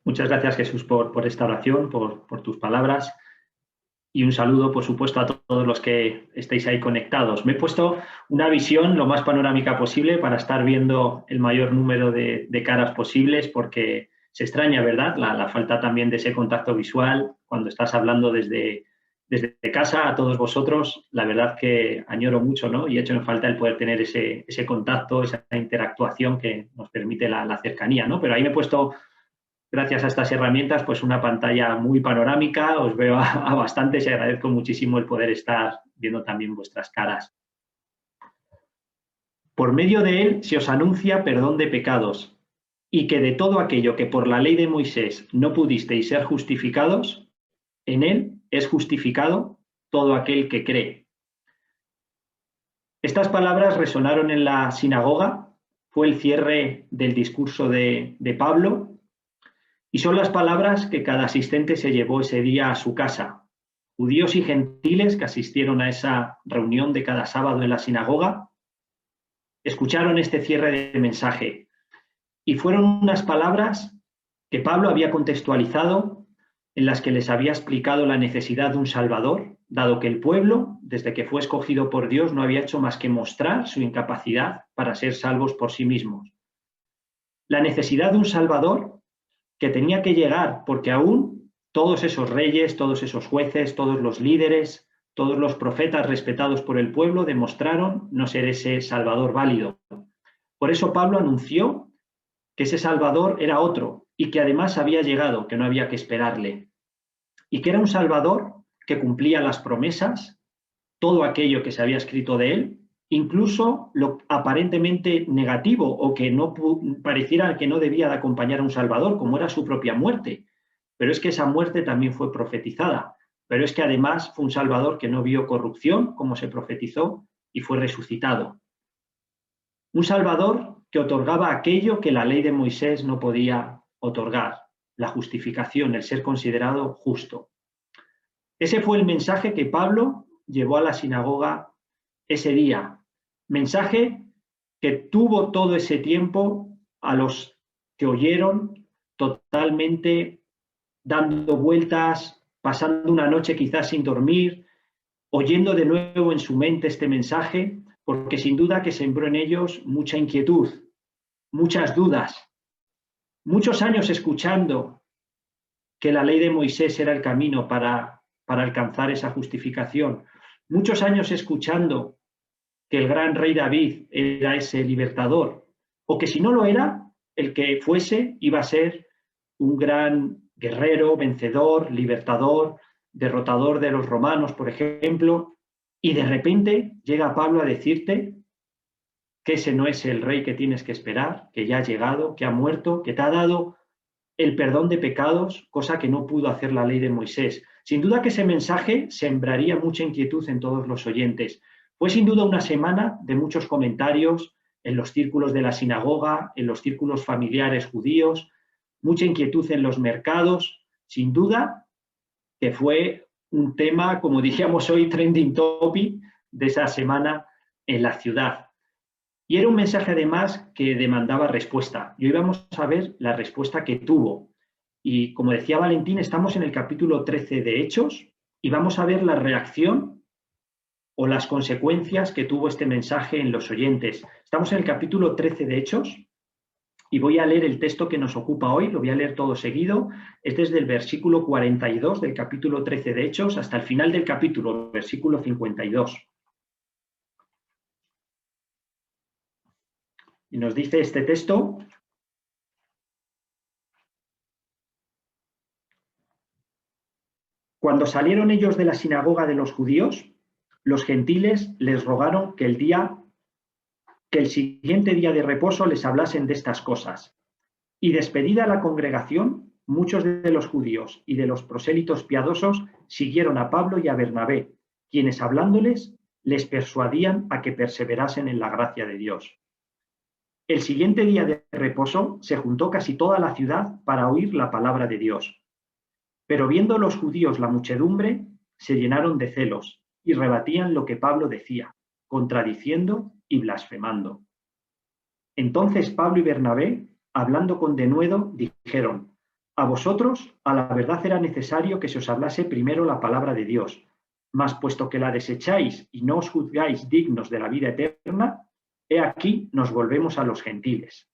Muchas gracias, Jesús, por esta oración, por tus palabras y un saludo, por supuesto, a todos los que estéis ahí conectados. Me he puesto una visión lo más panorámica posible para estar viendo el mayor número de caras posibles, porque se extraña, ¿verdad? La falta también de ese contacto visual cuando estás hablando desde casa a todos vosotros. La verdad que añoro mucho, ¿no? Y echo en falta el poder tener ese contacto, esa interactuación que nos permite la cercanía, ¿no? Pero ahí me he puesto, gracias a estas herramientas, pues una pantalla muy panorámica, os veo a bastantes y agradezco muchísimo el poder estar viendo también vuestras caras. Por medio de él se os anuncia perdón de pecados, y que de todo aquello que por la ley de Moisés no pudisteis ser justificados, en él es justificado todo aquel que cree. Estas palabras resonaron en la sinagoga, fue el cierre del discurso de Pablo, y son las palabras que cada asistente se llevó ese día a su casa. Judíos y gentiles que asistieron a esa reunión de cada sábado en la sinagoga, escucharon este cierre de mensaje y fueron unas palabras que Pablo había contextualizado, en las que les había explicado la necesidad de un Salvador, dado que el pueblo, desde que fue escogido por Dios, no había hecho más que mostrar su incapacidad para ser salvos por sí mismos. La necesidad de un Salvador que tenía que llegar, porque aún todos esos reyes, todos esos jueces, todos los líderes, todos los profetas respetados por el pueblo demostraron no ser ese Salvador válido. Por eso Pablo anunció que ese Salvador era otro y que además había llegado, que no había que esperarle. Y que era un Salvador que cumplía las promesas, todo aquello que se había escrito de él, incluso lo aparentemente negativo o que no pareciera que no debía de acompañar a un Salvador, como era su propia muerte. Pero es que esa muerte también fue profetizada. Pero es que además fue un Salvador que no vio corrupción, como se profetizó, y fue resucitado. Un Salvador que otorgaba aquello que la ley de Moisés no podía otorgar, la justificación, el ser considerado justo. Ese fue el mensaje que Pablo llevó a la sinagoga ese día. Mensaje que tuvo todo ese tiempo a los que oyeron totalmente dando vueltas, pasando una noche quizás sin dormir, oyendo de nuevo en su mente este mensaje, porque sin duda que sembró en ellos mucha inquietud, muchas dudas, muchos años escuchando que la ley de Moisés era el camino para alcanzar esa justificación, muchos años escuchando que el gran rey David era ese libertador, o que si no lo era, el que fuese iba a ser un gran guerrero, vencedor, libertador, derrotador de los romanos, por ejemplo, y de repente llega Pablo a decirte que ese no es el rey que tienes que esperar, que ya ha llegado, que ha muerto, que te ha dado el perdón de pecados, cosa que no pudo hacer la ley de Moisés. Sin duda que ese mensaje sembraría mucha inquietud en todos los oyentes. Fue sin duda una semana de muchos comentarios en los círculos de la sinagoga, en los círculos familiares judíos, mucha inquietud en los mercados. Sin duda que fue un tema, como diríamos hoy, trending topic de esa semana en la ciudad. Y era un mensaje además que demandaba respuesta. Y hoy vamos a ver la respuesta que tuvo. Y como decía Valentín, estamos en el capítulo 13 de Hechos y vamos a ver la reacción o las consecuencias que tuvo este mensaje en los oyentes. Estamos en el capítulo 13 de Hechos y voy a leer el texto que nos ocupa hoy, lo voy a leer todo seguido. Es desde el versículo 42 del capítulo 13 de Hechos hasta el final del capítulo, versículo 52. Y nos dice este texto: cuando salieron ellos de la sinagoga de los judíos, los gentiles les rogaron que el siguiente día de reposo les hablasen de estas cosas. Y despedida la congregación, muchos de los judíos y de los prosélitos piadosos siguieron a Pablo y a Bernabé, quienes hablándoles les persuadían a que perseverasen en la gracia de Dios. El siguiente día de reposo se juntó casi toda la ciudad para oír la palabra de Dios. Pero viendo los judíos la muchedumbre, se llenaron de celos y rebatían lo que Pablo decía, contradiciendo y blasfemando. Entonces Pablo y Bernabé, hablando con denuedo, dijeron: A vosotros, a la verdad era necesario que se os hablase primero la palabra de Dios, mas puesto que la desecháis y no os juzgáis dignos de la vida eterna, he aquí nos volvemos a los gentiles.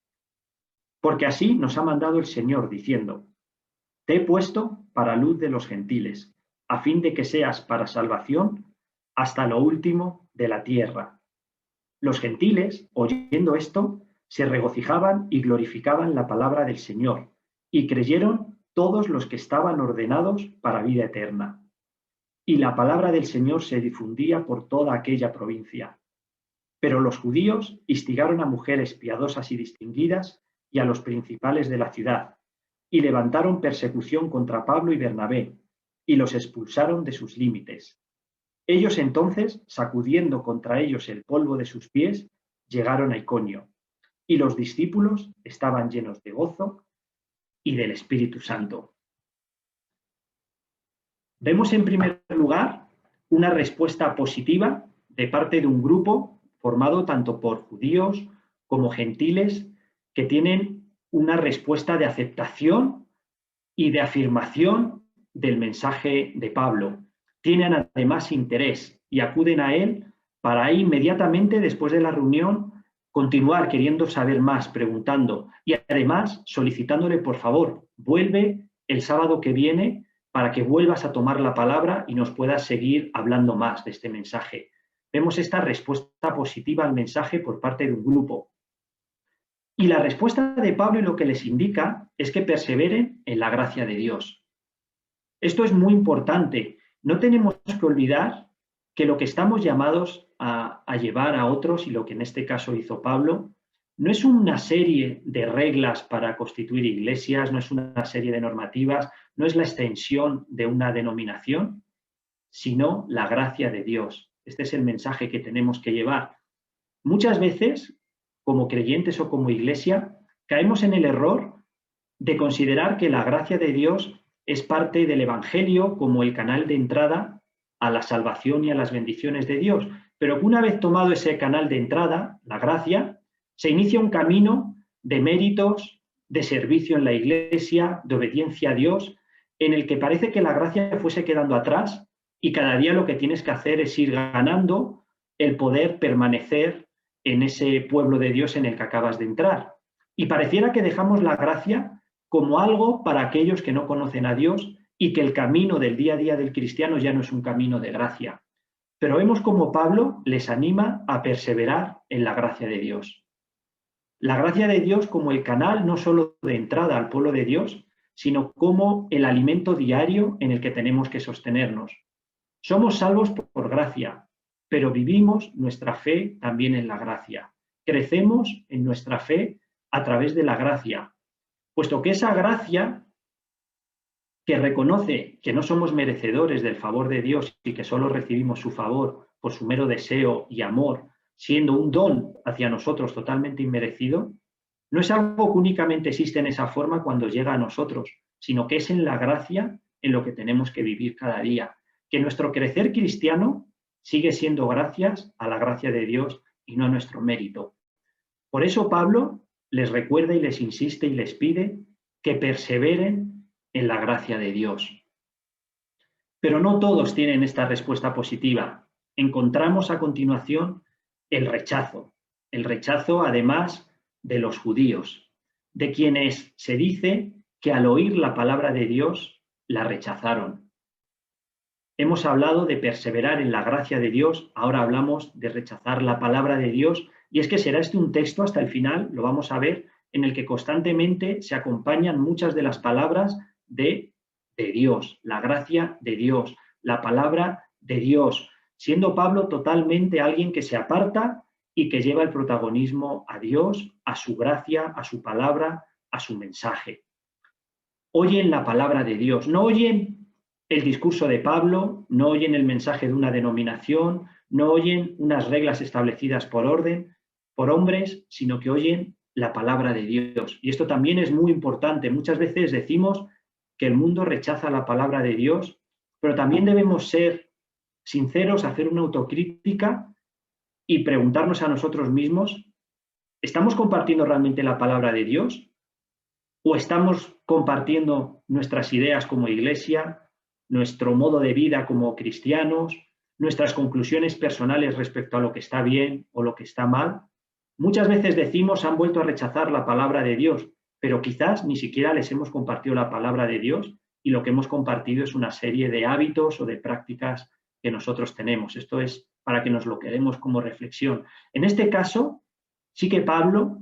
Porque así nos ha mandado el Señor, diciendo: Te he puesto para luz de los gentiles, a fin de que seas para salvación hasta lo último de la tierra. Los gentiles, oyendo esto, se regocijaban y glorificaban la palabra del Señor, y creyeron todos los que estaban ordenados para vida eterna. Y la palabra del Señor se difundía por toda aquella provincia. Pero los judíos instigaron a mujeres piadosas y distinguidas y a los principales de la ciudad, y levantaron persecución contra Pablo y Bernabé, y los expulsaron de sus límites. Ellos entonces, sacudiendo contra ellos el polvo de sus pies, llegaron a Iconio, y los discípulos estaban llenos de gozo y del Espíritu Santo. Vemos en primer lugar una respuesta positiva de parte de un grupo formado tanto por judíos como gentiles que tienen una respuesta de aceptación y de afirmación del mensaje de Pablo. Tienen además interés y acuden a él para inmediatamente después de la reunión continuar queriendo saber más, preguntando y además solicitándole, por favor, vuelve el sábado que viene para que vuelvas a tomar la palabra y nos puedas seguir hablando más de este mensaje. Vemos esta respuesta positiva al mensaje por parte de un grupo. Y la respuesta de Pablo y lo que les indica es que perseveren en la gracia de Dios. Esto es muy importante. No tenemos que olvidar que lo que estamos llamados a llevar a otros, y lo que en este caso hizo Pablo, no es una serie de reglas para constituir iglesias, no es una serie de normativas, no es la extensión de una denominación, sino la gracia de Dios. Este es el mensaje que tenemos que llevar. Muchas veces, como creyentes o como iglesia, caemos en el error de considerar que la gracia de Dios es parte del Evangelio como el canal de entrada a la salvación y a las bendiciones de Dios, pero que una vez tomado ese canal de entrada, la gracia, se inicia un camino de méritos, de servicio en la iglesia, de obediencia a Dios, en el que parece que la gracia fuese quedando atrás y cada día lo que tienes que hacer es ir ganando el poder permanecer en ese pueblo de Dios en el que acabas de entrar. Y pareciera que dejamos la gracia como algo para aquellos que no conocen a Dios y que el camino del día a día del cristiano ya no es un camino de gracia. Pero vemos como Pablo les anima a perseverar en la gracia de Dios. La gracia de Dios como el canal no solo de entrada al pueblo de Dios, sino como el alimento diario en el que tenemos que sostenernos. Somos salvos por gracia, pero vivimos nuestra fe también en la gracia. Crecemos en nuestra fe a través de la gracia, puesto que esa gracia que reconoce que no somos merecedores del favor de Dios y que solo recibimos su favor por su mero deseo y amor, siendo un don hacia nosotros totalmente inmerecido, no es algo que únicamente existe en esa forma cuando llega a nosotros, sino que es en la gracia en lo que tenemos que vivir cada día. Que nuestro crecer cristiano sigue siendo gracias a la gracia de Dios y no a nuestro mérito. Por eso Pablo les recuerda y les insiste y les pide que perseveren en la gracia de Dios. Pero no todos tienen esta respuesta positiva. Encontramos a continuación el rechazo además de los judíos, de quienes se dice que al oír la palabra de Dios la rechazaron. Hemos hablado de perseverar en la gracia de Dios, ahora hablamos de rechazar la palabra de Dios, y es que será este un texto hasta el final, lo vamos a ver, en el que constantemente se acompañan muchas de las palabras de Dios, la gracia de Dios, la palabra de Dios, siendo Pablo totalmente alguien que se aparta y que lleva el protagonismo a Dios, a su gracia, a su palabra, a su mensaje. Oyen la palabra de Dios, no oyen el discurso de Pablo, no oyen el mensaje de una denominación, no oyen unas reglas establecidas por orden, por hombres, sino que oyen la palabra de Dios. Y esto también es muy importante. Muchas veces decimos que el mundo rechaza la palabra de Dios, pero también debemos ser sinceros, hacer una autocrítica y preguntarnos a nosotros mismos, ¿estamos compartiendo realmente la palabra de Dios? ¿O estamos compartiendo nuestras ideas como iglesia, nuestro modo de vida como cristianos, nuestras conclusiones personales respecto a lo que está bien o lo que está mal? Muchas veces decimos han vuelto a rechazar la palabra de Dios, pero quizás ni siquiera les hemos compartido la palabra de Dios y lo que hemos compartido es una serie de hábitos o de prácticas que nosotros tenemos. Esto es para que nos lo quedemos como reflexión. En este caso, sí que Pablo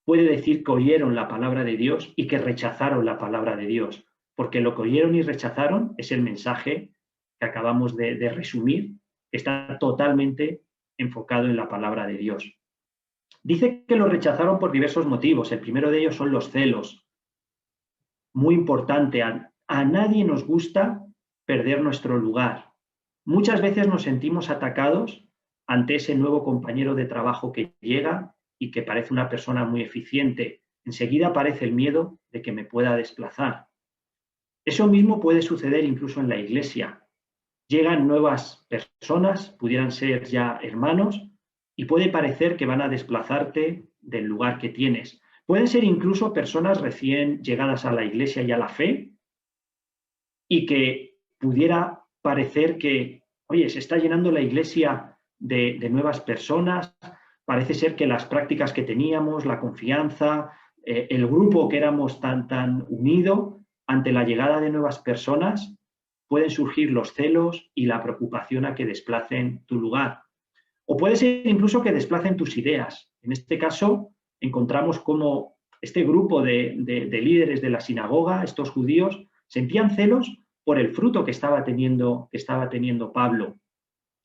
puede decir que oyeron la palabra de Dios y que rechazaron la palabra de Dios, porque lo que oyeron y rechazaron es el mensaje que acabamos de resumir, que está totalmente enfocado en la palabra de Dios. Dice que lo rechazaron por diversos motivos. El primero de ellos son los celos. Muy importante, a nadie nos gusta perder nuestro lugar. Muchas veces nos sentimos atacados ante ese nuevo compañero de trabajo que llega y que parece una persona muy eficiente. Enseguida aparece el miedo de que me pueda desplazar. Eso mismo puede suceder incluso en la iglesia. Llegan nuevas personas, pudieran ser ya hermanos, y puede parecer que van a desplazarte del lugar que tienes. Pueden ser incluso personas recién llegadas a la iglesia y a la fe, y que pudiera parecer que, oye, se está llenando la iglesia de nuevas personas, parece ser que las prácticas que teníamos, la confianza, el grupo que éramos tan unido, ante la llegada de nuevas personas, pueden surgir los celos y la preocupación a que desplacen tu lugar. O puede ser incluso que desplacen tus ideas. En este caso, encontramos cómo este grupo de líderes de la sinagoga, estos judíos, sentían celos por el fruto que estaba teniendo Pablo,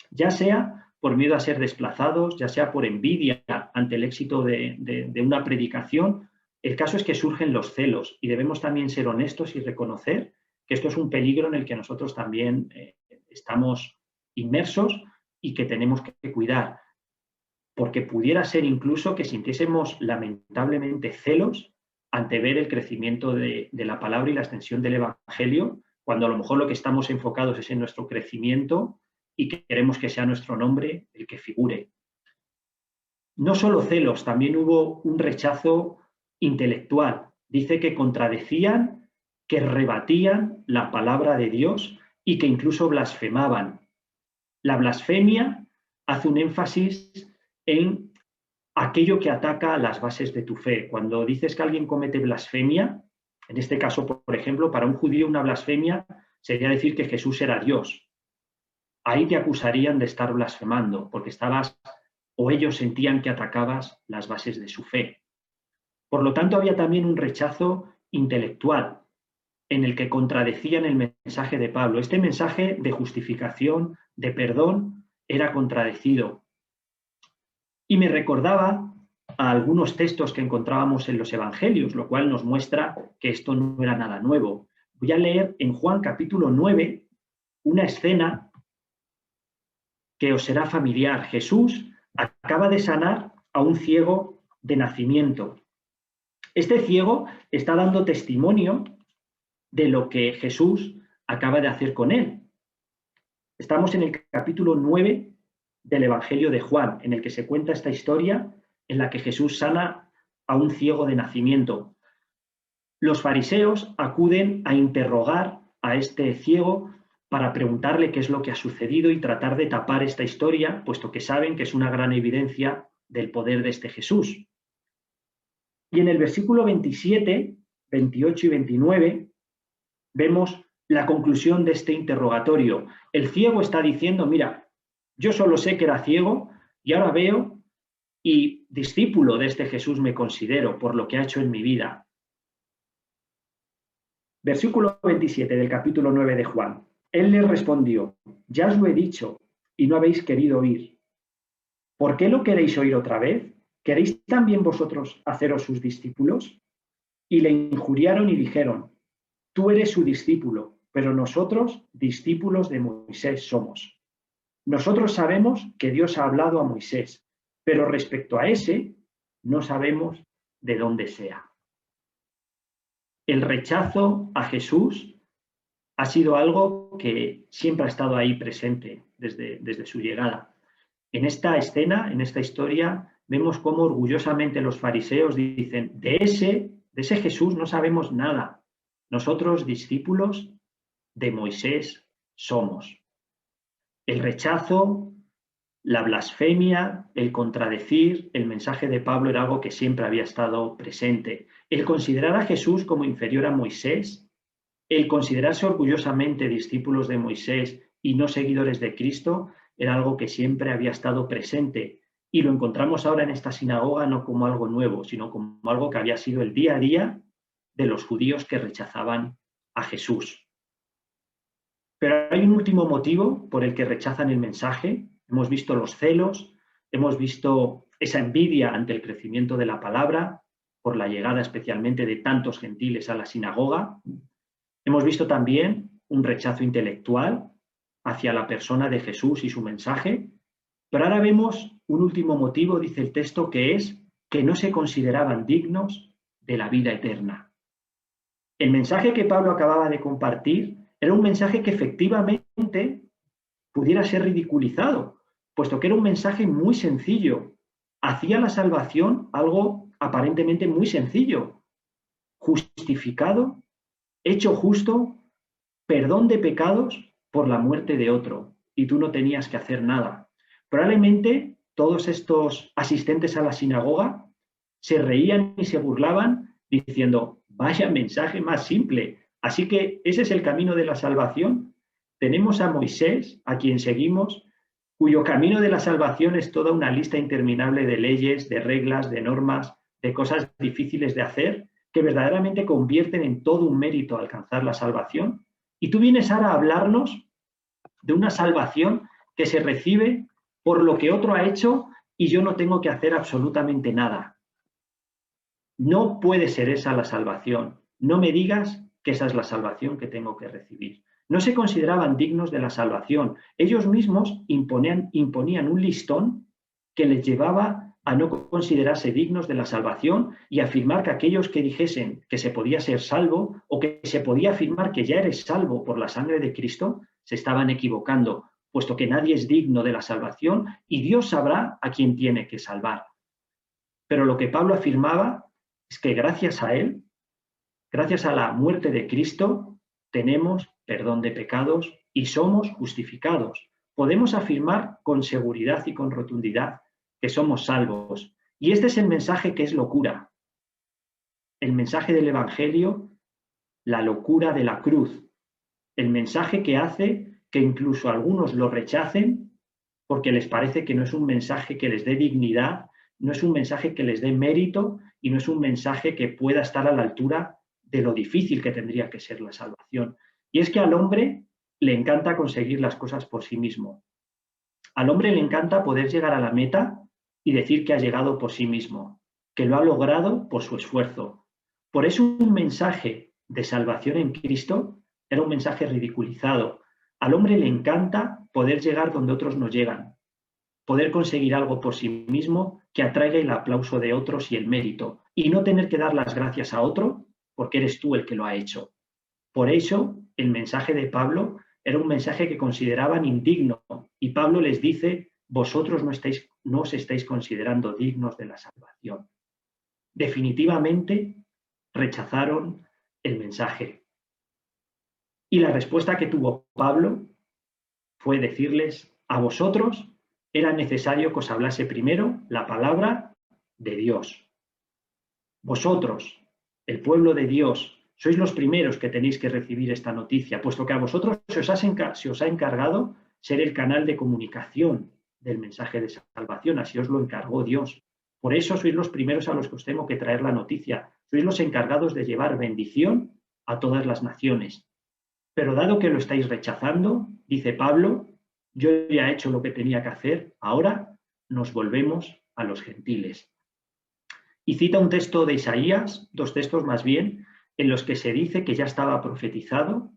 ya sea por miedo a ser desplazados, ya sea por envidia ante el éxito de una predicación. El caso es que surgen los celos y debemos también ser honestos y reconocer que esto es un peligro en el que nosotros también estamos inmersos y que tenemos que cuidar, porque pudiera ser incluso que sintiésemos lamentablemente celos ante ver el crecimiento de la palabra y la extensión del Evangelio, cuando a lo mejor lo que estamos enfocados es en nuestro crecimiento y que queremos que sea nuestro nombre el que figure. No solo celos, también hubo un rechazo intelectual. Dice que contradecían, que rebatían la palabra de Dios y que incluso blasfemaban. La blasfemia hace un énfasis en aquello que ataca las bases de tu fe. Cuando dices que alguien comete blasfemia, en este caso, por ejemplo, para un judío una blasfemia sería decir que Jesús era Dios. Ahí te acusarían de estar blasfemando, porque estabas, o ellos sentían que atacabas las bases de su fe. Por lo tanto, había también un rechazo intelectual en el que contradecían el mensaje de Pablo. Este mensaje de justificación, de perdón, era contradecido. Y me recordaba a algunos textos que encontrábamos en los Evangelios, lo cual nos muestra que esto no era nada nuevo. Voy a leer en Juan capítulo 9 una escena que os será familiar. Jesús acaba de sanar a un ciego de nacimiento. Este ciego está dando testimonio de lo que Jesús acaba de hacer con él. Estamos en el capítulo 9 del Evangelio de Juan, en el que se cuenta esta historia en la que Jesús sana a un ciego de nacimiento. Los fariseos acuden a interrogar a este ciego para preguntarle qué es lo que ha sucedido y tratar de tapar esta historia, puesto que saben que es una gran evidencia del poder de este Jesús. Y en el versículo 27, 28 y 29 vemos la conclusión de este interrogatorio. El ciego está diciendo, mira, yo solo sé que era ciego y ahora veo y discípulo de este Jesús me considero por lo que ha hecho en mi vida. Versículo 27 del capítulo 9 de Juan. Él les respondió, ya os lo he dicho y no habéis querido oír. ¿Por qué lo queréis oír otra vez? ¿Queréis también vosotros haceros sus discípulos? Y le injuriaron y dijeron, tú eres su discípulo, pero nosotros discípulos de Moisés somos. Nosotros sabemos que Dios ha hablado a Moisés, pero respecto a ese, no sabemos de dónde sea. El rechazo a Jesús ha sido algo que siempre ha estado ahí presente desde su llegada. En esta escena, en esta historia, vemos cómo orgullosamente los fariseos dicen, de ese De ese Jesús no sabemos nada. Nosotros, discípulos de Moisés, somos. El rechazo, la blasfemia, el contradecir el mensaje de Pablo era algo que siempre había estado presente. El considerar a Jesús como inferior a Moisés, el considerarse orgullosamente discípulos de Moisés y no seguidores de Cristo, era algo que siempre había estado presente. Y lo encontramos ahora en esta sinagoga no como algo nuevo, sino como algo que había sido el día a día de los judíos que rechazaban a Jesús. Pero hay un último motivo por el que rechazan el mensaje. Hemos visto los celos, hemos visto esa envidia ante el crecimiento de la palabra, por la llegada especialmente de tantos gentiles a la sinagoga. Hemos visto también un rechazo intelectual hacia la persona de Jesús y su mensaje. Pero ahora vemos un último motivo, dice el texto, que es que no se consideraban dignos de la vida eterna. El mensaje que Pablo acababa de compartir era un mensaje que efectivamente pudiera ser ridiculizado, puesto que era un mensaje muy sencillo. Hacía la salvación algo aparentemente muy sencillo. Justificado, hecho justo, perdón de pecados por la muerte de otro. Y tú no tenías que hacer nada. Probablemente todos estos asistentes a la sinagoga se reían y se burlaban diciendo, vaya mensaje más simple. Así que ese es el camino de la salvación. Tenemos a Moisés, a quien seguimos, cuyo camino de la salvación es toda una lista interminable de leyes, de reglas, de normas, de cosas difíciles de hacer, que verdaderamente convierten en todo un mérito alcanzar la salvación. Y tú vienes ahora a hablarnos de una salvación que se recibe por lo que otro ha hecho y yo no tengo que hacer absolutamente nada. No puede ser esa la salvación. No me digas que esa es la salvación que tengo que recibir. No se consideraban dignos de la salvación. Ellos mismos imponían un listón que les llevaba a no considerarse dignos de la salvación y afirmar que aquellos que dijesen que se podía ser salvo o que se podía afirmar que ya eres salvo por la sangre de Cristo, se estaban equivocando, puesto que nadie es digno de la salvación y Dios sabrá a quién tiene que salvar. Pero lo que Pablo afirmaba es que gracias a él, gracias a la muerte de Cristo, tenemos perdón de pecados y somos justificados. Podemos afirmar con seguridad y con rotundidad que somos salvos. Y este es el mensaje que es locura. El mensaje del Evangelio, la locura de la cruz. El mensaje que hace que incluso algunos lo rechacen porque les parece que no es un mensaje que les dé dignidad, no es un mensaje que les dé mérito y no es un mensaje que pueda estar a la altura de lo difícil que tendría que ser la salvación. Y es que al hombre le encanta conseguir las cosas por sí mismo. Al hombre le encanta poder llegar a la meta y decir que ha llegado por sí mismo, que lo ha logrado por su esfuerzo. Por eso un mensaje de salvación en Cristo era un mensaje ridiculizado. Al hombre le encanta poder llegar donde otros no llegan, poder conseguir algo por sí mismo que atraiga el aplauso de otros y el mérito, y no tener que dar las gracias a otro porque eres tú el que lo ha hecho. Por eso el mensaje de Pablo era un mensaje que consideraban indigno, y Pablo les dice, vosotros no os estáis considerando dignos de la salvación. Definitivamente rechazaron el mensaje. Y la respuesta que tuvo Pablo fue decirles, a vosotros era necesario que os hablase primero la palabra de Dios. Vosotros, el pueblo de Dios, sois los primeros que tenéis que recibir esta noticia, puesto que a vosotros se os ha encargado ser el canal de comunicación del mensaje de salvación, así os lo encargó Dios. Por eso sois los primeros a los que os tengo que traer la noticia, sois los encargados de llevar bendición a todas las naciones. Pero dado que lo estáis rechazando, dice Pablo, yo ya he hecho lo que tenía que hacer, ahora nos volvemos a los gentiles. Y cita un texto de Isaías, dos textos más bien, en los que se dice que ya estaba profetizado,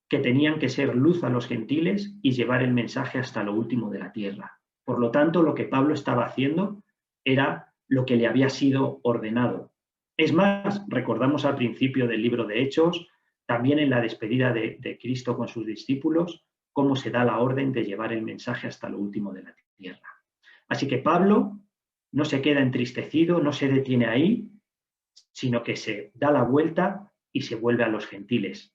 que tenían que ser luz a los gentiles y llevar el mensaje hasta lo último de la tierra. Por lo tanto, lo que Pablo estaba haciendo era lo que le había sido ordenado. Es más, recordamos al principio del libro de Hechos, también en la despedida de Cristo con sus discípulos, cómo se da la orden de llevar el mensaje hasta lo último de la tierra. Así que Pablo no se queda entristecido, no se detiene ahí, sino que se da la vuelta y se vuelve a los gentiles.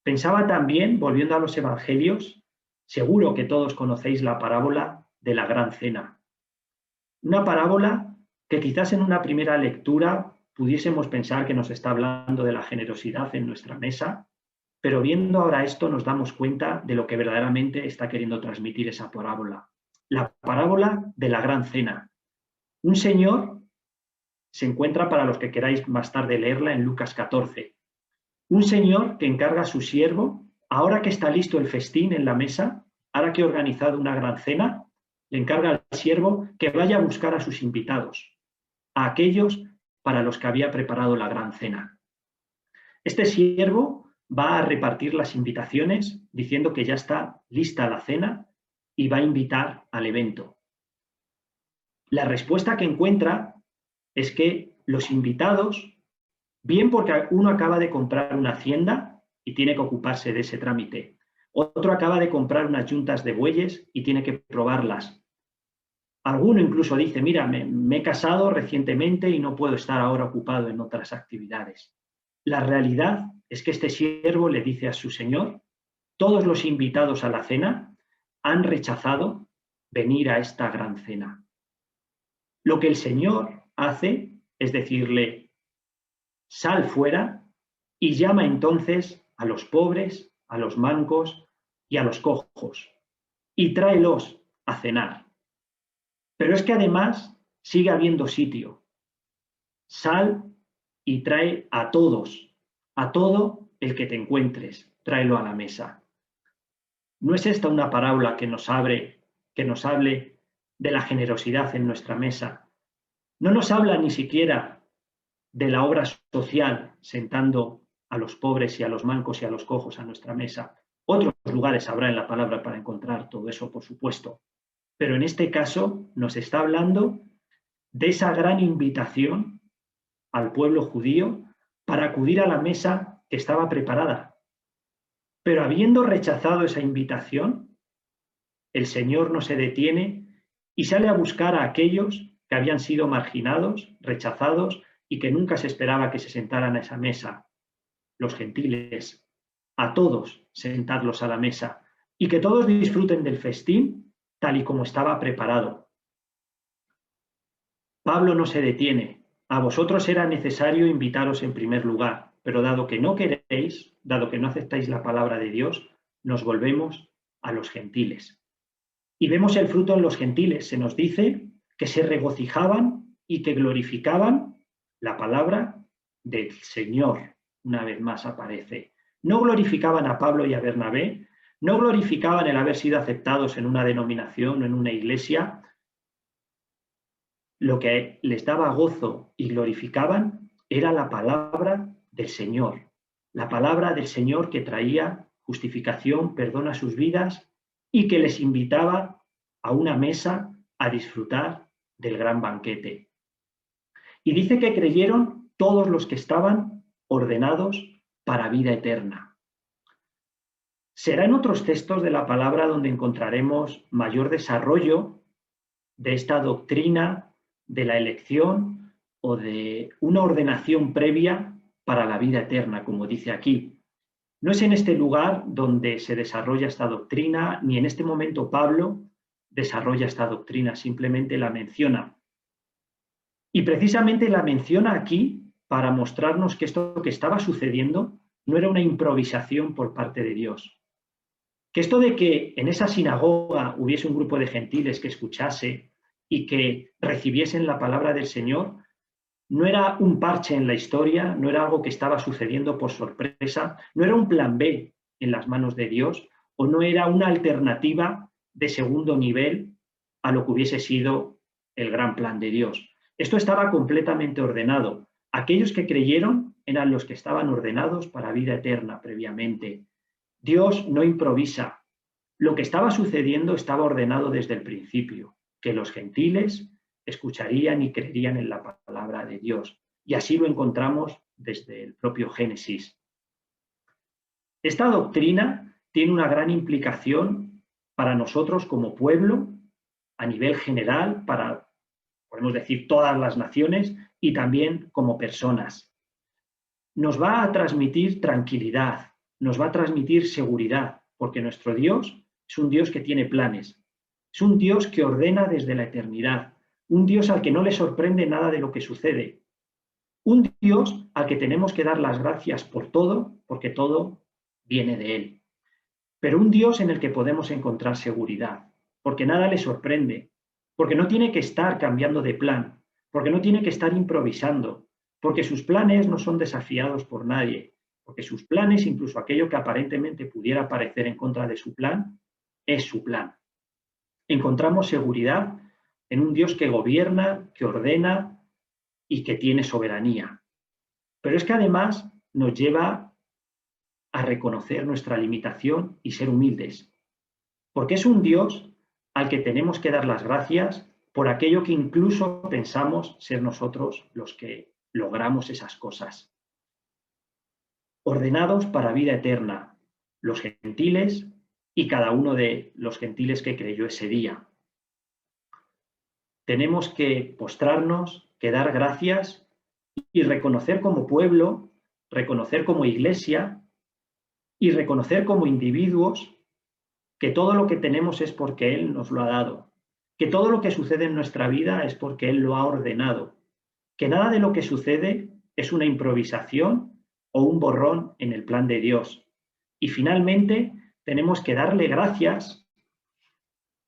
Pensaba también, volviendo a los evangelios, seguro que todos conocéis la parábola de la Gran Cena. Una parábola que quizás en una primera lectura pudiésemos pensar que nos está hablando de la generosidad en nuestra mesa, pero viendo ahora esto nos damos cuenta de lo que verdaderamente está queriendo transmitir esa parábola. La parábola de la Gran Cena. Un señor se encuentra, para los que queráis más tarde leerla, en Lucas 14. Un señor que encarga a su siervo, ahora que está listo el festín en la mesa, ahora que ha organizado una gran cena, le encarga al siervo que vaya a buscar a sus invitados, a aquellos para los que había preparado la gran cena. Este siervo va a repartir las invitaciones diciendo que ya está lista la cena y va a invitar al evento. La respuesta que encuentra es que los invitados, bien porque uno acaba de comprar una hacienda y tiene que ocuparse de ese trámite, otro acaba de comprar unas yuntas de bueyes y tiene que probarlas. Alguno incluso dice, mira, me he casado recientemente y no puedo estar ahora ocupado en otras actividades. La realidad es que este siervo le dice a su señor, todos los invitados a la cena han rechazado venir a esta gran cena. Lo que el Señor hace es decirle, sal fuera y llama entonces a los pobres, a los mancos y a los cojos y tráelos a cenar. Pero es que además sigue habiendo sitio. Sal y trae a todos, a todo el que te encuentres, tráelo a la mesa. ¿No es esta una parábola que nos hable de la generosidad en nuestra mesa? No nos habla ni siquiera de la obra social, sentando a los pobres y a los mancos y a los cojos a nuestra mesa. Otros lugares habrá en la palabra para encontrar todo eso, por supuesto. Pero en este caso nos está hablando de esa gran invitación al pueblo judío para acudir a la mesa que estaba preparada. Pero habiendo rechazado esa invitación, el Señor no se detiene y sale a buscar a aquellos que habían sido marginados, rechazados y que nunca se esperaba que se sentaran a esa mesa, los gentiles, a todos sentarlos a la mesa y que todos disfruten del festín tal y como estaba preparado. Pablo no se detiene. A vosotros era necesario invitaros en primer lugar, pero dado que no queréis, dado que no aceptáis la palabra de Dios, nos volvemos a los gentiles. Y vemos el fruto en los gentiles. Se nos dice que se regocijaban y que glorificaban la palabra del Señor. Una vez más aparece. No glorificaban a Pablo y a Bernabé, no glorificaban el haber sido aceptados en una denominación o en una iglesia. Lo que les daba gozo y glorificaban era la palabra del Señor. La palabra del Señor que traía justificación, perdón a sus vidas y que les invitaba a una mesa a disfrutar del gran banquete. Y dice que creyeron todos los que estaban ordenados para vida eterna. Será en otros textos de la palabra donde encontraremos mayor desarrollo de esta doctrina de la elección o de una ordenación previa para la vida eterna, como dice aquí. No es en este lugar donde se desarrolla esta doctrina, ni en este momento Pablo desarrolla esta doctrina, simplemente la menciona. Y precisamente la menciona aquí para mostrarnos que esto que estaba sucediendo no era una improvisación por parte de Dios. Que esto de que en esa sinagoga hubiese un grupo de gentiles que escuchase y que recibiesen la palabra del Señor, no era un parche en la historia, no era algo que estaba sucediendo por sorpresa, no era un plan B en las manos de Dios o no era una alternativa de segundo nivel a lo que hubiese sido el gran plan de Dios. Esto estaba completamente ordenado. Aquellos que creyeron eran los que estaban ordenados para vida eterna previamente. Dios no improvisa. Lo que estaba sucediendo estaba ordenado desde el principio, que los gentiles escucharían y creerían en la palabra de Dios. Y así lo encontramos desde el propio Génesis. Esta doctrina tiene una gran implicación para nosotros como pueblo, a nivel general, para, podemos decir, todas las naciones, y también como personas. Nos va a transmitir tranquilidad, nos va a transmitir seguridad, porque nuestro Dios es un Dios que tiene planes, es un Dios que ordena desde la eternidad, un Dios al que no le sorprende nada de lo que sucede, un Dios al que tenemos que dar las gracias por todo, porque todo viene de Él. Pero un Dios en el que podemos encontrar seguridad, porque nada le sorprende, porque no tiene que estar cambiando de plan, porque no tiene que estar improvisando, porque sus planes no son desafiados por nadie, porque sus planes, incluso aquello que aparentemente pudiera parecer en contra de su plan, es su plan. Encontramos seguridad en un Dios que gobierna, que ordena y que tiene soberanía. Pero es que además nos lleva a reconocer nuestra limitación y ser humildes, porque es un Dios al que tenemos que dar las gracias por aquello que incluso pensamos ser nosotros los que logramos esas cosas. Ordenados para vida eterna, los gentiles y cada uno de los gentiles que creyó ese día. Tenemos que postrarnos, que dar gracias y reconocer como pueblo, reconocer como iglesia y reconocer como individuos que todo lo que tenemos es porque Él nos lo ha dado, que todo lo que sucede en nuestra vida es porque Él lo ha ordenado, que nada de lo que sucede es una improvisación o un borrón en el plan de Dios. Y finalmente tenemos que darle gracias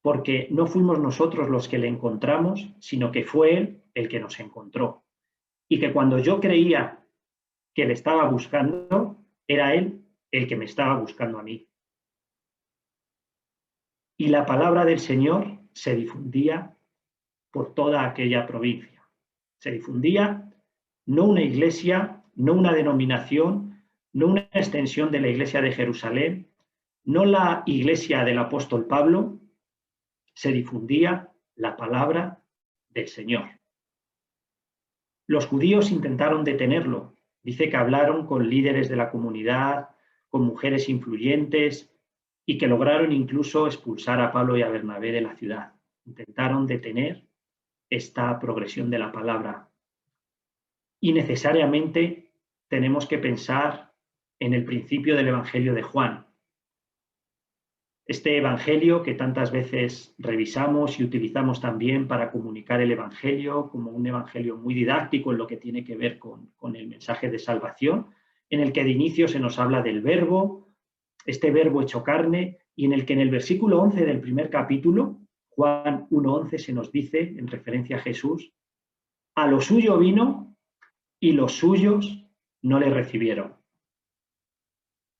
porque no fuimos nosotros los que le encontramos, sino que fue Él el que nos encontró. Y que cuando yo creía que le estaba buscando, era Él el que me estaba buscando a mí. Y la palabra del Señor se difundía por toda aquella provincia. Se difundía no una iglesia, no una denominación, no una extensión de la iglesia de Jerusalén, no la iglesia del apóstol Pablo, se difundía la palabra del Señor. Los judíos intentaron detenerlo. Dice que hablaron con líderes de la comunidad, con mujeres influyentes y que lograron incluso expulsar a Pablo y a Bernabé de la ciudad. Intentaron detener esta progresión de la palabra. Y necesariamente tenemos que pensar en el principio del Evangelio de Juan. Este Evangelio que tantas veces revisamos y utilizamos también para comunicar el Evangelio como un Evangelio muy didáctico en lo que tiene que ver con el mensaje de salvación, en el que de inicio se nos habla del verbo, este verbo hecho carne, y en el que en el versículo 11 del primer capítulo, Juan 1:11, se nos dice, en referencia a Jesús, a lo suyo vino y los suyos no le recibieron.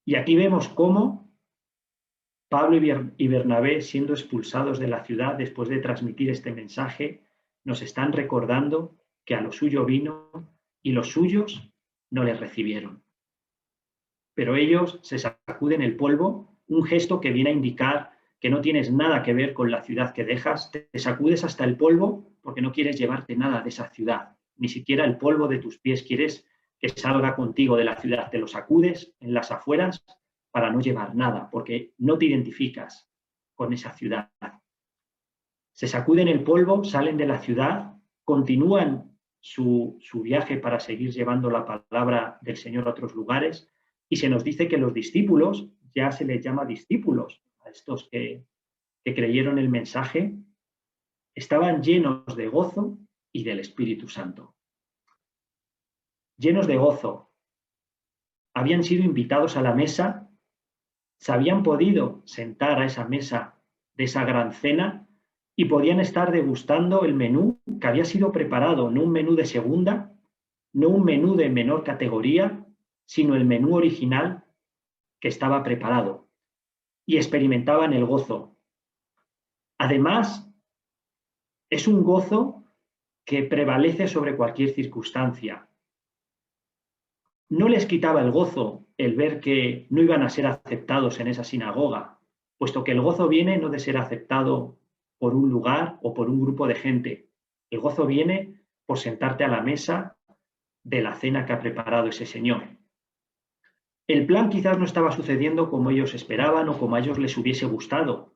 Y aquí vemos cómo Pablo y Bernabé, siendo expulsados de la ciudad después de transmitir este mensaje, nos están recordando que a lo suyo vino y los suyos no le recibieron. Pero ellos se sacuden el polvo, un gesto que viene a indicar que no tienes nada que ver con la ciudad que dejas, te sacudes hasta el polvo porque no quieres llevarte nada de esa ciudad, ni siquiera el polvo de tus pies quieres que salga contigo de la ciudad, te lo sacudes en las afueras para no llevar nada, porque no te identificas con esa ciudad. Se sacuden el polvo, salen de la ciudad, continúan su viaje para seguir llevando la palabra del Señor a otros lugares, y se nos dice que los discípulos, ya se les llama discípulos a estos que creyeron el mensaje, estaban llenos de gozo y del Espíritu Santo. Llenos de gozo. Habían sido invitados a la mesa, se habían podido sentar a esa mesa de esa gran cena y podían estar degustando el menú que había sido preparado, no un menú de segunda, no un menú de menor categoría, sino el menú original que estaba preparado. Y experimentaban el gozo. Además, es un gozo que prevalece sobre cualquier circunstancia. No les quitaba el gozo el ver que no iban a ser aceptados en esa sinagoga, puesto que el gozo viene no de ser aceptado por un lugar o por un grupo de gente. El gozo viene por sentarte a la mesa de la cena que ha preparado ese Señor. El plan quizás no estaba sucediendo como ellos esperaban o como a ellos les hubiese gustado.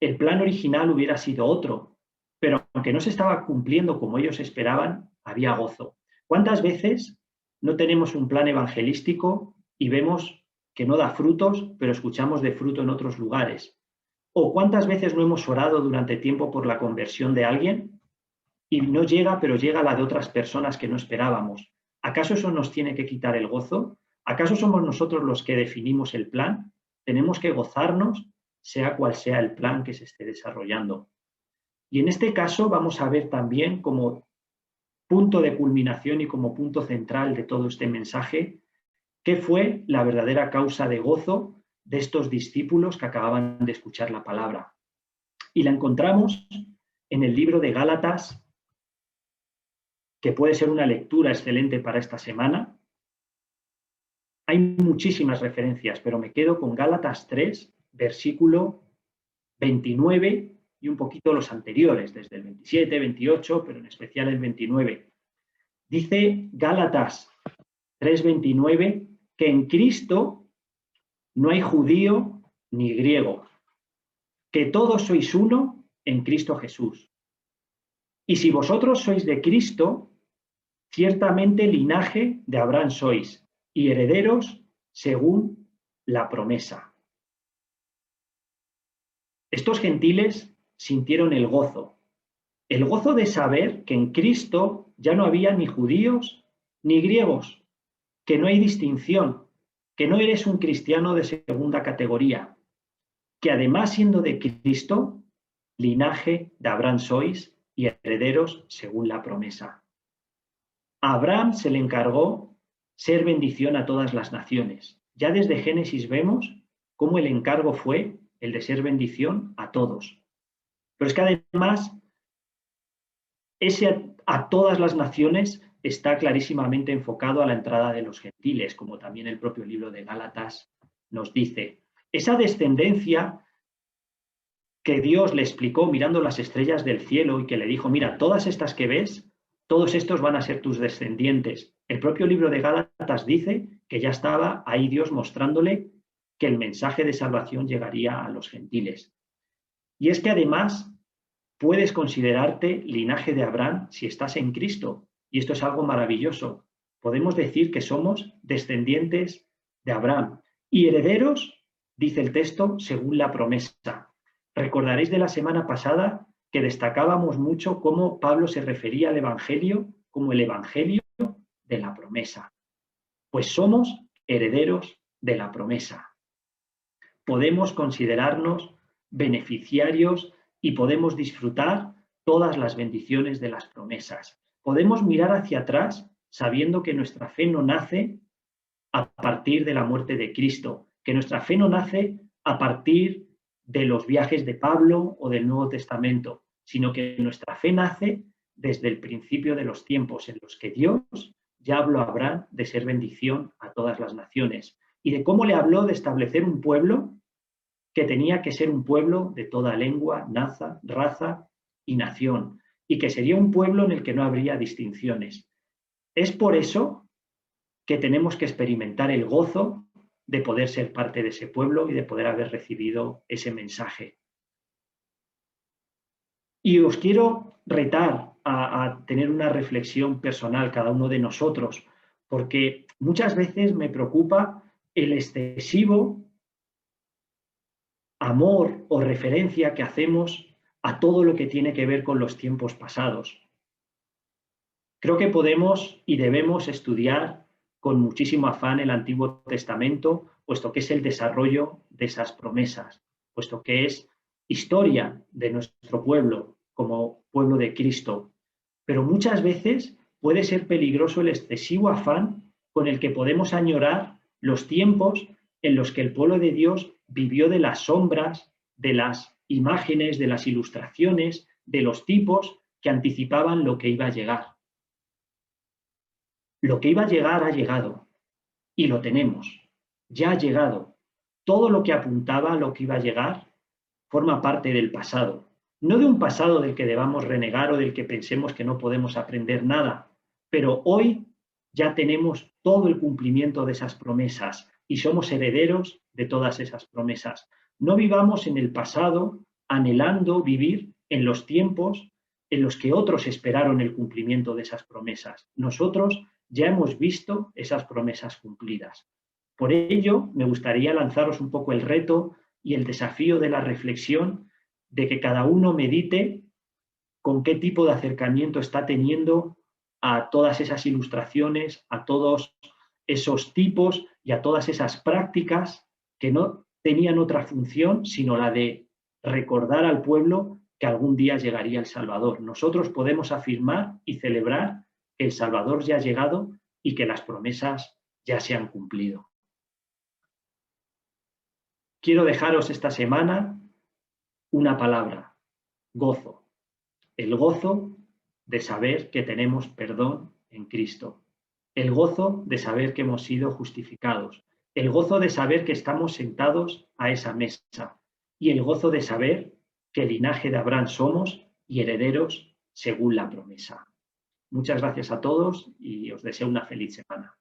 El plan original hubiera sido otro, pero aunque no se estaba cumpliendo como ellos esperaban, había gozo. ¿Cuántas veces no tenemos un plan evangelístico y vemos que no da frutos, pero escuchamos de fruto en otros lugares? ¿O cuántas veces no hemos orado durante tiempo por la conversión de alguien y no llega, pero llega la de otras personas que no esperábamos? ¿Acaso eso nos tiene que quitar el gozo? ¿Acaso somos nosotros los que definimos el plan? Tenemos que gozarnos, sea cual sea el plan que se esté desarrollando. Y en este caso vamos a ver también como punto de culminación y como punto central de todo este mensaje, qué fue la verdadera causa de gozo de estos discípulos que acababan de escuchar la palabra. Y la encontramos en el libro de Gálatas, que puede ser una lectura excelente para esta semana. Hay muchísimas referencias, pero me quedo con Gálatas 3, versículo 29 y un poquito los anteriores, desde el 27, 28, pero en especial el 29. Dice Gálatas 3:29 que en Cristo no hay judío ni griego, que todos sois uno en Cristo Jesús. Y si vosotros sois de Cristo, ciertamente linaje de Abraham sois, y herederos según la promesa. Estos gentiles sintieron el gozo de saber que en Cristo ya no había ni judíos ni griegos, que no hay distinción, que no eres un cristiano de segunda categoría, que además siendo de Cristo, linaje de Abraham sois y herederos según la promesa. A Abraham se le encargó ser bendición a todas las naciones. Ya desde Génesis vemos cómo el encargo fue el de ser bendición a todos. Pero es que además, ese a todas las naciones está clarísimamente enfocado a la entrada de los gentiles, como también el propio libro de Gálatas nos dice. Esa descendencia que Dios le explicó mirando las estrellas del cielo y que le dijo, mira, todas estas que ves, todos estos van a ser tus descendientes. El propio libro de Gálatas dice que ya estaba ahí Dios mostrándole que el mensaje de salvación llegaría a los gentiles. Y es que además puedes considerarte linaje de Abraham si estás en Cristo. Y esto es algo maravilloso. Podemos decir que somos descendientes de Abraham y herederos, dice el texto, según la promesa. Recordaréis de la semana pasada que destacábamos mucho cómo Pablo se refería al Evangelio como el Evangelio de la promesa. Pues somos herederos de la promesa. Podemos considerarnos beneficiarios y podemos disfrutar todas las bendiciones de las promesas. Podemos mirar hacia atrás sabiendo que nuestra fe no nace a partir de la muerte de Cristo, que nuestra fe no nace a partir de los viajes de Pablo o del Nuevo Testamento, sino que nuestra fe nace desde el principio de los tiempos en los que Dios ya habló a Abraham de ser bendición a todas las naciones y de cómo le habló de establecer un pueblo que tenía que ser un pueblo de toda lengua, raza y nación, y que sería un pueblo en el que no habría distinciones. Es por eso que tenemos que experimentar el gozo de poder ser parte de ese pueblo y de poder haber recibido ese mensaje. Y os quiero retar a tener una reflexión personal cada uno de nosotros, porque muchas veces me preocupa el excesivo amor o referencia que hacemos a todo lo que tiene que ver con los tiempos pasados. Creo que podemos y debemos estudiar con muchísimo afán el Antiguo Testamento, puesto que es el desarrollo de esas promesas, puesto que es historia de nuestro pueblo como pueblo de Cristo. Pero muchas veces puede ser peligroso el excesivo afán con el que podemos añorar los tiempos en los que el pueblo de Dios vivió de las sombras, de las imágenes, de las ilustraciones, de los tipos que anticipaban lo que iba a llegar. Lo que iba a llegar ha llegado y lo tenemos, ya ha llegado. Todo lo que apuntaba a lo que iba a llegar forma parte del pasado, no de un pasado del que debamos renegar o del que pensemos que no podemos aprender nada, pero hoy ya tenemos todo el cumplimiento de esas promesas y somos herederos de todas esas promesas. No vivamos en el pasado anhelando vivir en los tiempos en los que otros esperaron el cumplimiento de esas promesas. Nosotros ya hemos visto esas promesas cumplidas. Por ello, me gustaría lanzaros un poco el reto y el desafío de la reflexión de que cada uno medite con qué tipo de acercamiento está teniendo a todas esas ilustraciones, a todos esos tipos y a todas esas prácticas que no tenían otra función sino la de recordar al pueblo que algún día llegaría el Salvador. Nosotros podemos afirmar y celebrar que el Salvador ya ha llegado y que las promesas ya se han cumplido. Quiero dejaros esta semana una palabra: gozo. El gozo de saber que tenemos perdón en Cristo. El gozo de saber que hemos sido justificados. El gozo de saber que estamos sentados a esa mesa. Y el gozo de saber que linaje de Abraham somos y herederos según la promesa. Muchas gracias a todos y os deseo una feliz semana.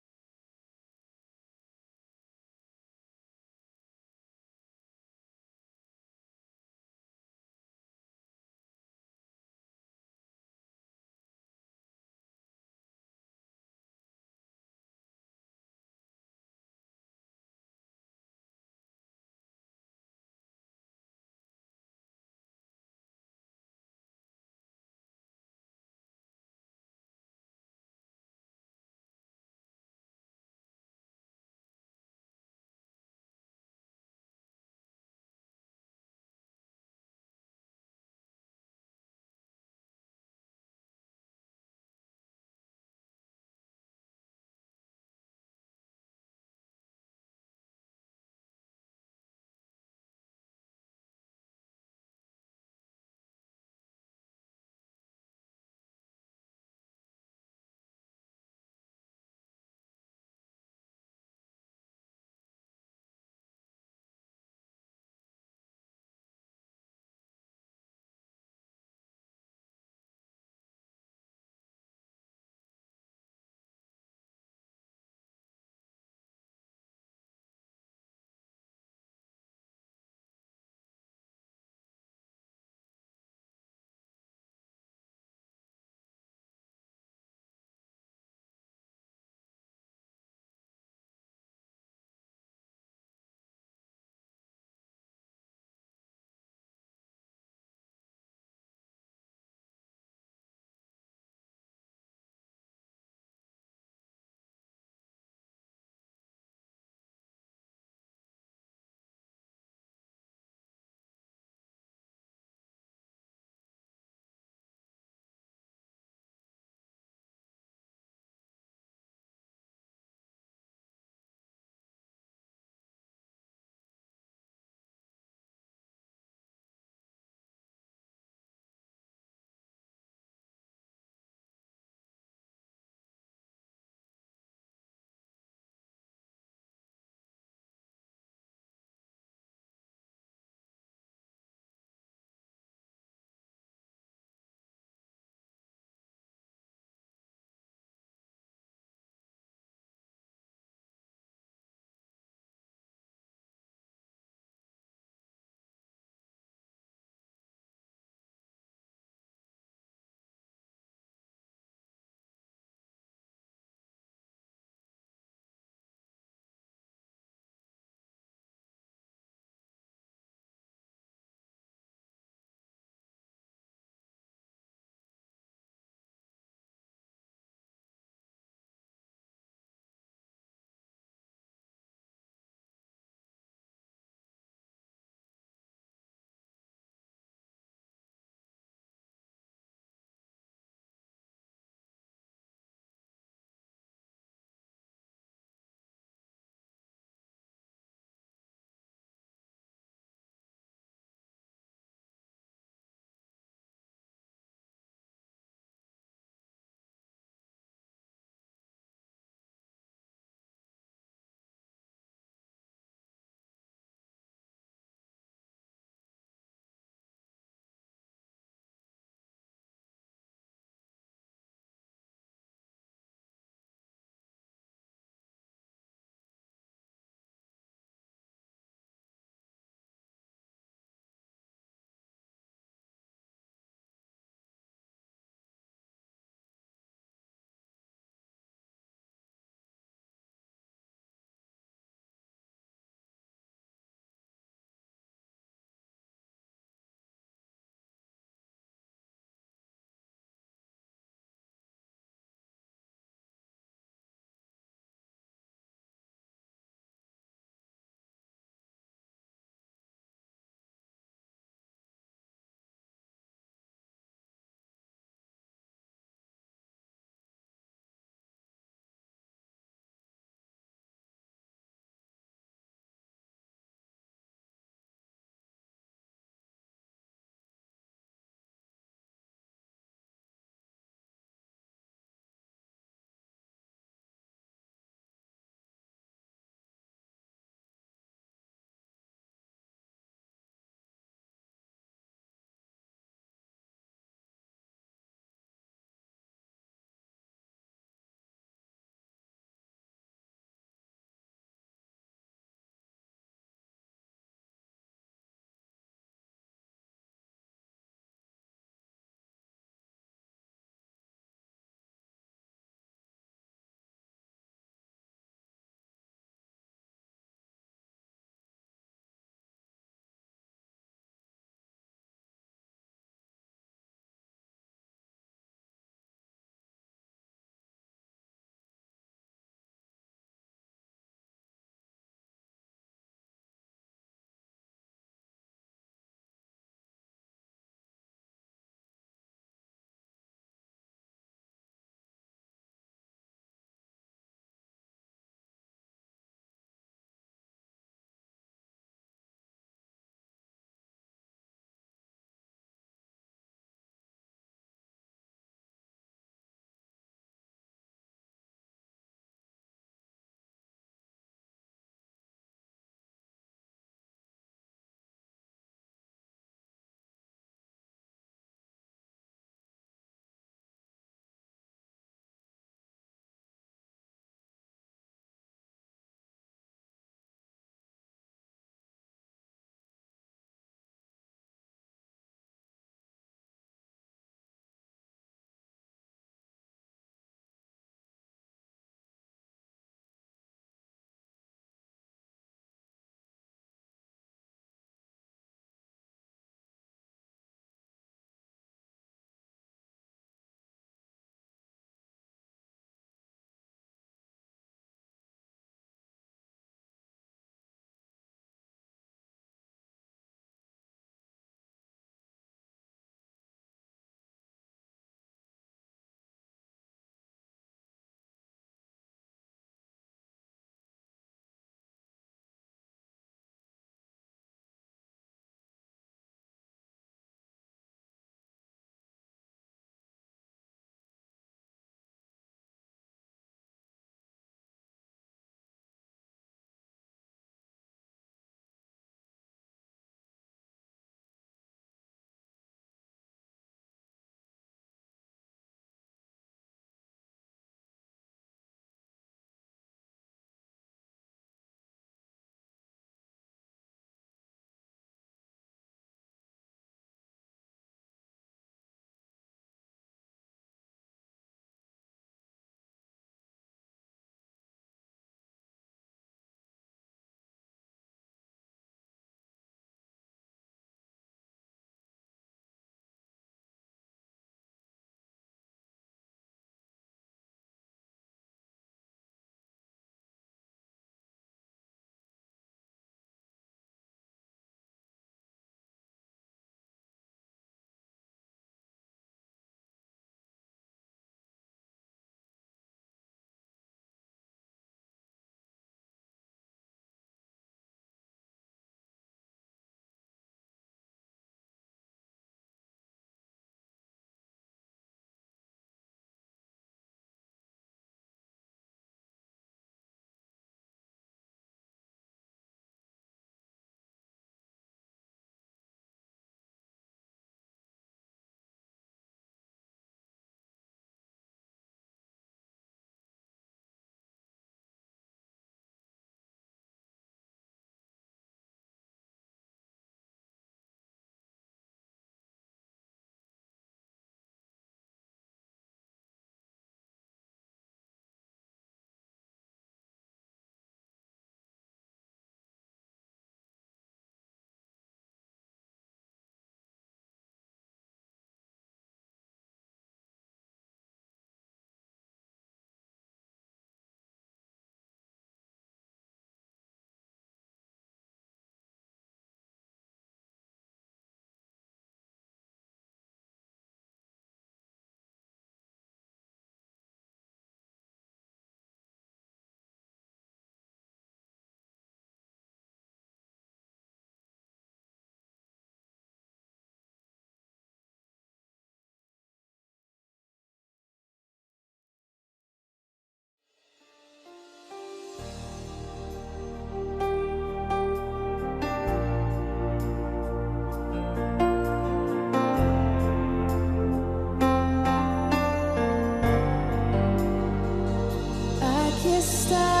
está.